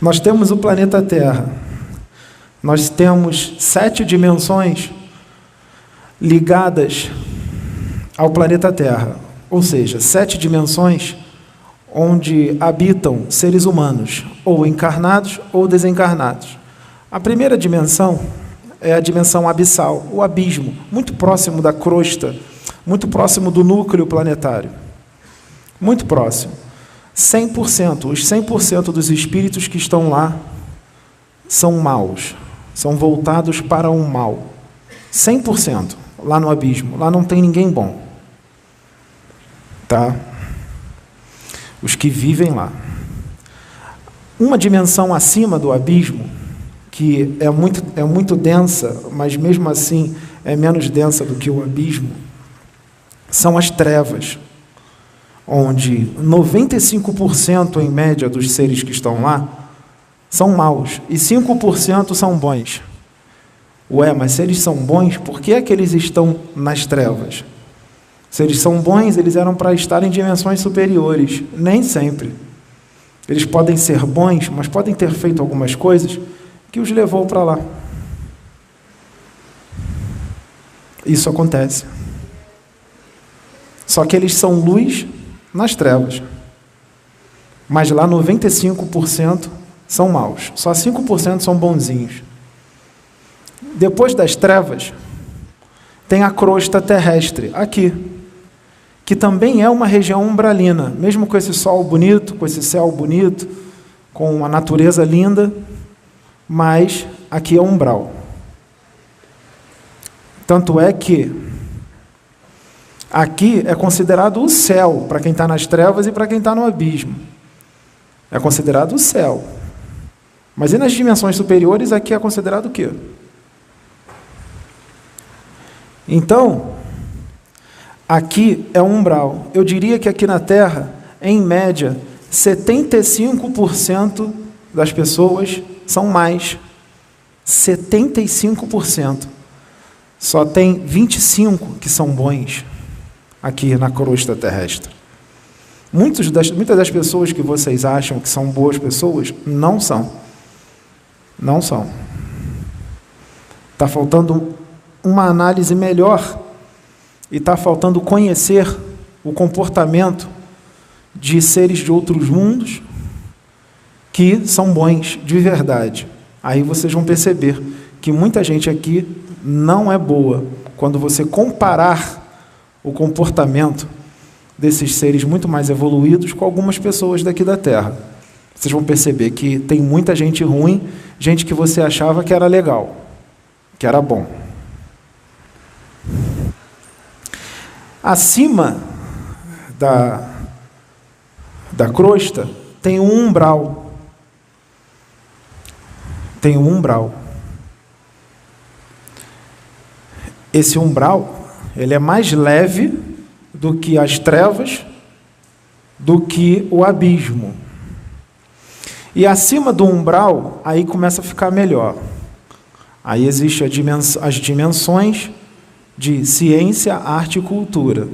Nós temos o planeta Terra. Nós temos 7 dimensões ligadas ao planeta Terra. Ou seja, 7 dimensões onde habitam seres humanos, ou encarnados ou desencarnados. A primeira dimensão é a dimensão abissal, o abismo, muito próximo da crosta, muito próximo do núcleo planetário. Muito próximo. 100%, os 100% dos espíritos que estão lá são maus, são voltados para o mal. 100% lá no abismo, lá não tem ninguém bom. Tá? Os que vivem lá. Uma dimensão acima do abismo, que é muito densa, mas mesmo assim é menos densa do que o abismo, são as trevas, onde 95% em média dos seres que estão lá são maus e 5% são bons. Ué, mas se eles são bons, por que é que eles estão nas trevas? Se eles são bons, eles eram para estar em dimensões superiores. Nem sempre. Eles podem ser bons, mas podem ter feito algumas coisas que os levou para lá. Isso acontece. Só que eles são luz nas trevas. Mas lá 95% são maus. Só 5% são bonzinhos. Depois das trevas, tem a crosta terrestre, aqui, que também é uma região umbralina, mesmo com esse sol bonito, com esse céu bonito, com a natureza linda, mas aqui é umbral. Tanto é que aqui é considerado o céu para quem está nas trevas e para quem está no abismo. É considerado o céu. Mas e nas dimensões superiores, aqui é considerado o quê? Então, aqui é um umbral. Eu diria que aqui na Terra, em média, 75% das pessoas são mais. 75%. Só tem 25% que são bons aqui na crosta terrestre. Muitas das pessoas que vocês acham que são boas pessoas, não são. Não são. Está faltando uma análise melhor e está faltando conhecer o comportamento de seres de outros mundos que são bons de verdade. Aí vocês vão perceber que muita gente aqui não é boa quando você comparar o comportamento desses seres muito mais evoluídos com algumas pessoas daqui da Terra. Vocês vão perceber que tem muita gente ruim, gente que você achava que era legal, que era bom. Acima da crosta tem um umbral. Tem um umbral. Esse umbral, ele é mais leve do que as trevas, do que o abismo. E acima do umbral, aí começa a ficar melhor. Aí existem as dimensões de ciência, arte e cultura.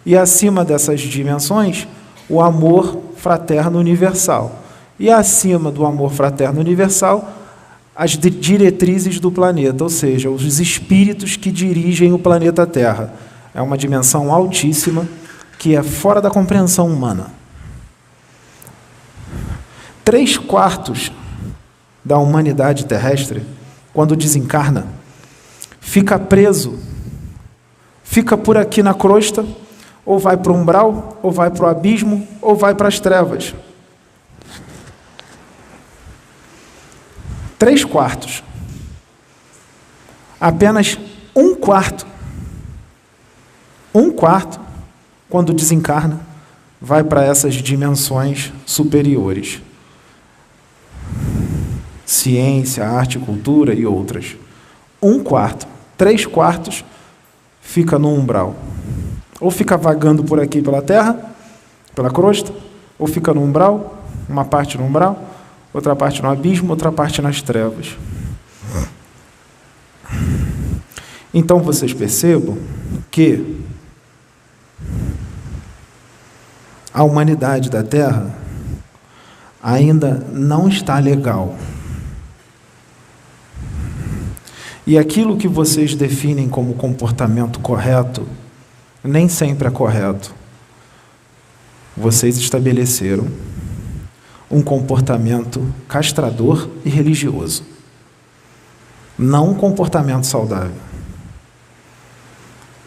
E acima dessas dimensões, o amor fraterno universal. E acima do amor fraterno universal, as diretrizes do planeta, ou seja, os espíritos que dirigem o planeta Terra. É uma dimensão altíssima que é fora da compreensão humana. 3/4 da humanidade terrestre, quando desencarna, fica preso, fica por aqui na crosta, ou vai para o umbral, ou vai para o abismo, ou vai para as trevas. 3/4. Apenas 1/4. 1/4, quando desencarna, vai para essas dimensões superiores. Ciência, arte, cultura e outras. 1/4. 3/4 fica no umbral. Ou fica vagando por aqui pela terra, pela crosta, ou fica no umbral, uma parte no umbral, outra parte no abismo, outra parte nas trevas. Então vocês percebam que a humanidade da Terra ainda não está legal. E aquilo que vocês definem como comportamento correto, nem sempre é correto. Vocês estabeleceram um comportamento castrador e religioso, não um comportamento saudável.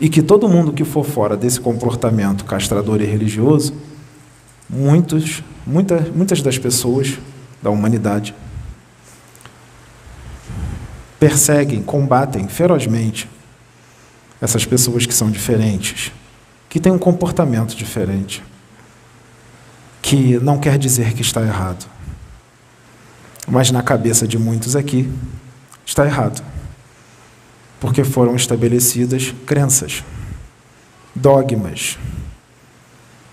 E que todo mundo que for fora desse comportamento castrador e religioso, muitas das pessoas da humanidade perseguem, combatem ferozmente essas pessoas que são diferentes, que têm um comportamento diferente, que não quer dizer que está errado, mas na cabeça de muitos aqui está errado, porque foram estabelecidas crenças, dogmas,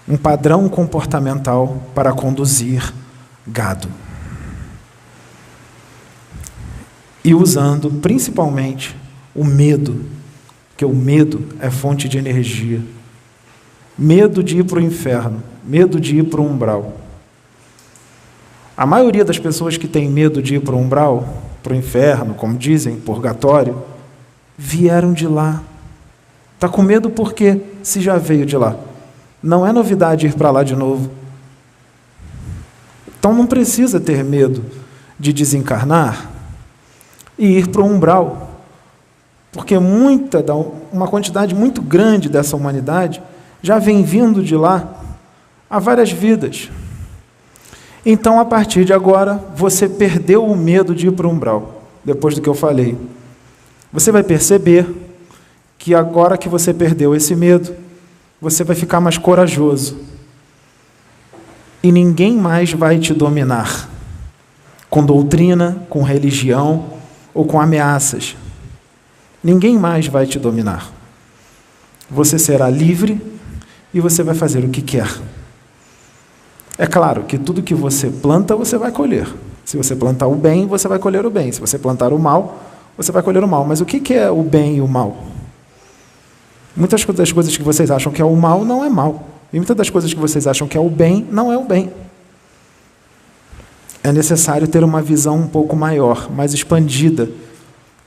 um padrão comportamental para conduzir gado. E usando principalmente o medo, porque o medo é fonte de energia. Medo de ir para o inferno, medo de ir para o umbral. A maioria das pessoas que tem medo de ir para o umbral, para o inferno, como dizem, purgatório, vieram de lá. Está com medo por quê? Se já veio de lá. Não é novidade ir para lá de novo. Então não precisa ter medo de desencarnar e ir para o umbral, porque uma quantidade muito grande dessa humanidade já vem vindo de lá há várias vidas. Então, a partir de agora, você perdeu o medo de ir para o umbral, depois do que eu falei. Você vai perceber que agora que você perdeu esse medo, você vai ficar mais corajoso. E ninguém mais vai te dominar com doutrina, com religião ou com ameaças. Ninguém mais vai te dominar. Você será livre e você vai fazer o que quer. É claro que tudo que você planta, você vai colher. Se você plantar o bem, você vai colher o bem. Se você plantar o mal, você vai colher o mal. Mas o que é o bem e o mal? Muitas das coisas que vocês acham que é o mal, não é mal. E muitas das coisas que vocês acham que é o bem, não é o bem. É necessário ter uma visão um pouco maior, mais expandida,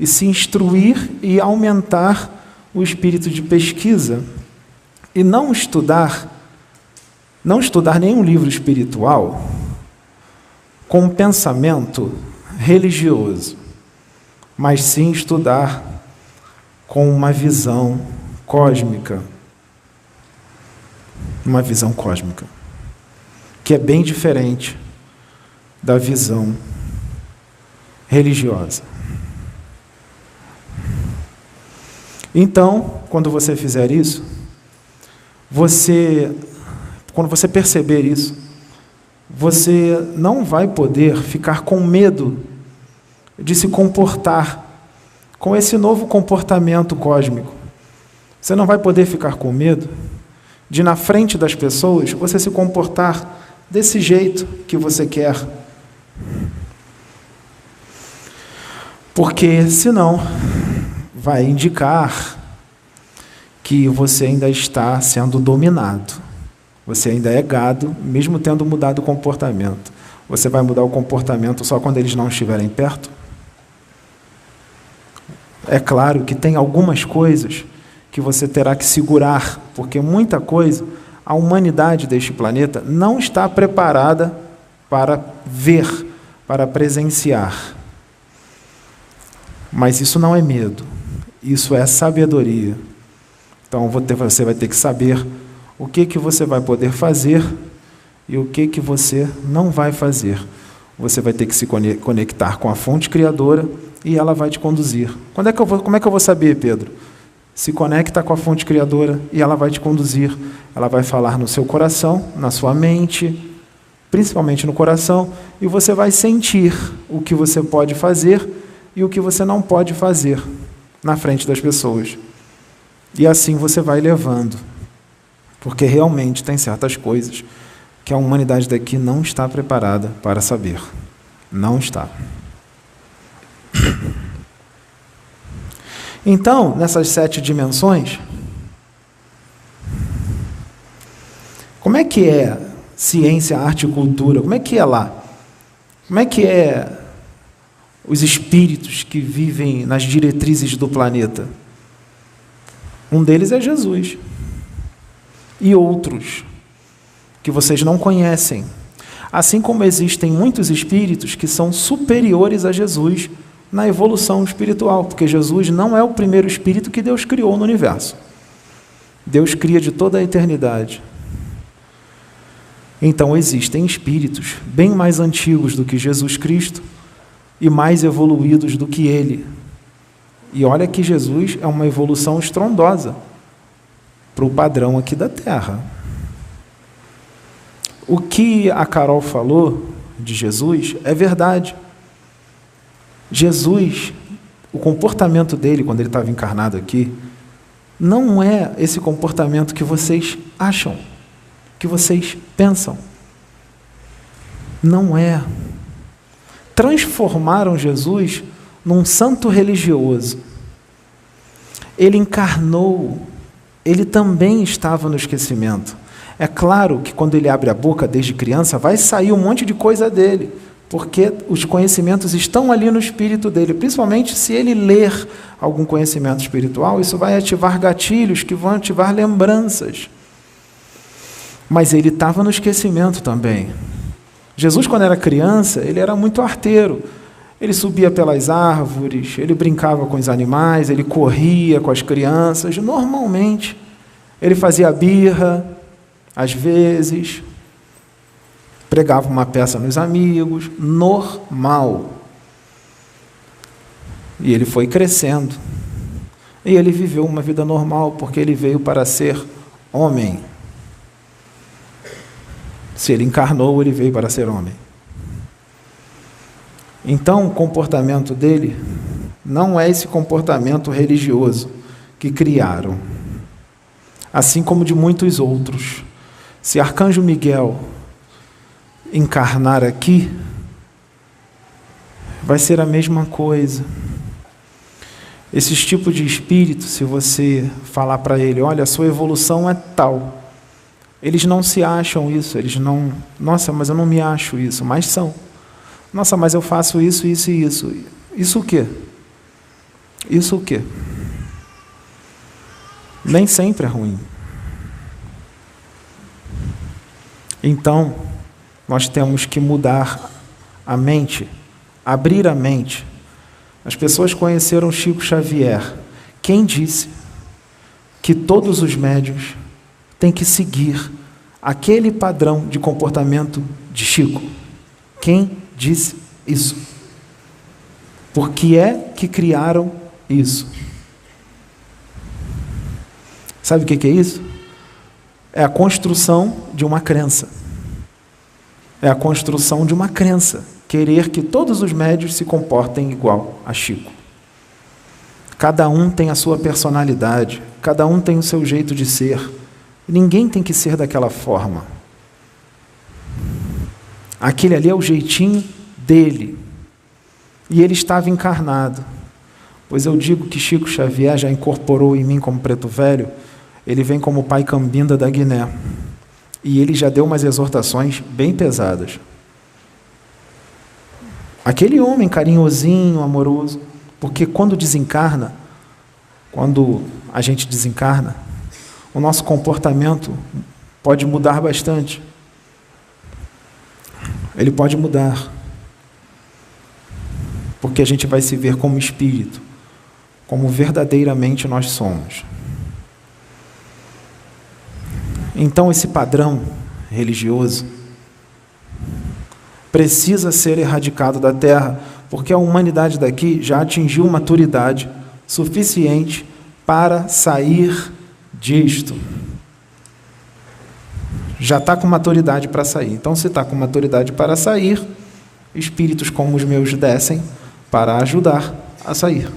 e se instruir e aumentar o espírito de pesquisa. E não estudar nenhum livro espiritual com um pensamento religioso, mas sim estudar com uma visão cósmica. Uma visão cósmica, que é bem diferente da visão religiosa. Então, quando você fizer isso, quando você perceber isso, você não vai poder ficar com medo de se comportar com esse novo comportamento cósmico. Você não vai poder ficar com medo de, na frente das pessoas, você se comportar desse jeito que você quer. Porque, senão, vai indicar que você ainda está sendo dominado. Você ainda é gado, mesmo tendo mudado o comportamento. Você vai mudar o comportamento só quando eles não estiverem perto? É claro que tem algumas coisas que você terá que segurar, porque muita coisa, a humanidade deste planeta não está preparada para ver, para presenciar. Mas isso não é medo, isso é sabedoria. Então você vai ter que saber o que você vai poder fazer e o que você não vai fazer. Você vai ter que se conectar com a fonte criadora e ela vai te conduzir. Como é que eu vou saber, Pedro? Se conecta com a fonte criadora e ela vai te conduzir. Ela vai falar no seu coração, na sua mente, principalmente no coração, e você vai sentir o que você pode fazer e o que você não pode fazer na frente das pessoas. E assim você vai levando. Porque realmente tem certas coisas que a humanidade daqui não está preparada para saber. Não está. Então, nessas 7 dimensões, como é que é ciência, arte e cultura? Como é que é lá? Como é que é os espíritos que vivem nas diretrizes do planeta? Um deles é Jesus. E outros que vocês não conhecem. Assim como existem muitos espíritos que são superiores a Jesus na evolução espiritual, porque Jesus não é o primeiro espírito que Deus criou no universo. Deus cria de toda a eternidade. Então existem espíritos bem mais antigos do que Jesus Cristo e mais evoluídos do que Ele. E olha que Jesus é uma evolução estrondosa para o padrão aqui da Terra. O que a Carol falou de Jesus é verdade. Jesus, o comportamento dele quando ele estava encarnado aqui, não é esse comportamento que vocês acham, que vocês pensam. Não é. Transformaram Jesus num santo religioso. Ele encarnou, ele também estava no esquecimento. É claro que quando ele abre a boca desde criança, vai sair um monte de coisa dele, porque os conhecimentos estão ali no espírito dele, principalmente se ele ler algum conhecimento espiritual, isso vai ativar gatilhos que vão ativar lembranças. Mas ele estava no esquecimento também. Jesus, quando era criança, ele era muito arteiro. Ele subia pelas árvores, ele brincava com os animais, ele corria com as crianças, normalmente. Ele fazia birra, às vezes, pregava uma peça nos amigos, normal. E ele foi crescendo. E ele viveu uma vida normal, porque ele veio para ser homem. Se ele encarnou, ele veio para ser homem. Então, o comportamento dele não é esse comportamento religioso que criaram, assim como de muitos outros. Se Arcanjo Miguel encarnar aqui, vai ser a mesma coisa. Esses tipos de espírito, se você falar para ele, olha, a sua evolução é tal, eles não se acham isso, eles não... Nossa, mas eu não me acho isso, mas são. Nossa, mas eu faço isso, isso e isso. Isso o quê? Isso o quê? Nem sempre é ruim. Então, nós temos que mudar a mente, abrir a mente. As pessoas conheceram Chico Xavier. Quem disse que todos os médiuns têm que seguir aquele padrão de comportamento de Chico? Quem disse isso? Por que é que criaram isso? Sabe o que é isso? É a construção de uma crença. É a construção de uma crença. Querer que todos os médiuns se comportem igual a Chico. Cada um tem a sua personalidade, cada um tem o seu jeito de ser. Ninguém tem que ser daquela forma. Aquele ali é o jeitinho dele. E ele estava encarnado. Pois eu digo que Chico Xavier já incorporou em mim como preto velho, ele vem como pai Cambinda da Guiné. E ele já deu umas exortações bem pesadas. Aquele homem carinhosinho, amoroso, porque quando desencarna, quando a gente desencarna, o nosso comportamento pode mudar bastante. Ele pode mudar. Porque a gente vai se ver como espírito, como verdadeiramente nós somos. Então, esse padrão religioso precisa ser erradicado da Terra, porque a humanidade daqui já atingiu maturidade suficiente para sair disto. Já está com maturidade para sair. Então, se está com maturidade para sair, espíritos como os meus descem para ajudar a sair.